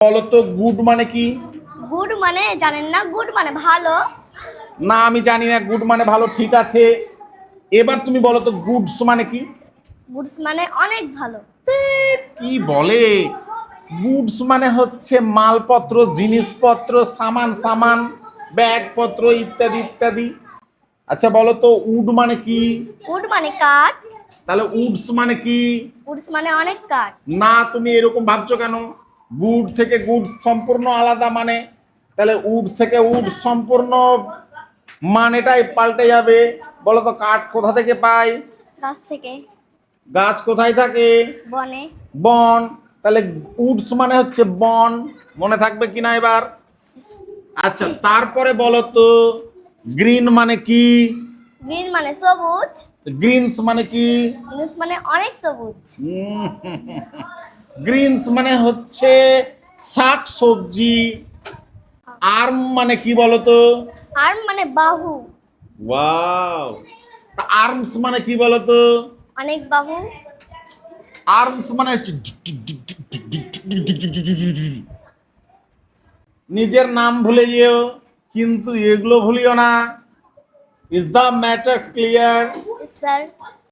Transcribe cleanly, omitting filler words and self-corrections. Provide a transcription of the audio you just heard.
বলো তো গুড মানে কি? গুড মানে জানেন না? গুড মানে ভালো। না, আমি জানি না গুড মানে ভালো, ঠিক আছে। এবার তুমি বলো তো গুডস মানে কি? গুডস মানে অনেক ভালো। কি বলে? গুডস মানে হচ্ছে মালপত্র, জিনিসপত্র, সামান সামান, ব্যাগপত্র ইত্যাদি ইত্যাদি। আচ্ছা বলো তো উড মানে কি? উড মানে কাঠ। তাহলে উডস মানে কি? উডস মানে অনেক কাঠ। না, তুমি এরকম ভাবছো কেন? গুড থেকে গুড সম্পূর্ণ আলাদা মানে। তাহলে উড থেকে উড সম্পূর্ণ মানেটাই পাল্টে যাবে। বলো তো কাঠ কোথা থেকে পাই? গাছ থেকে। গাছ কোথায় থাকে? বনে। বন। তাহলে উডস মানে হচ্ছে বন। মনে থাকবে কিনা এবার? আচ্ছা তারপরে বলো তো গ্রিন মানে কি? গ্রিন মানে সবুজ। গ্রিনস মানে কি? গ্রিনস মানে অনেক সবুজ। গ্রিনস মানে হচ্ছে শাক সবজি। আর্ম মানে কি বলো তো? আর্ম মানে বাহু। ওয়াও। আর্মস মানে কি বলো তো? অনেক বাহু। আর্মস মানে হচ্ছে নিজের নাম ভুলে যেও, কিন্তু এগুলো ভুলিও না। Is the matter clear? Sir.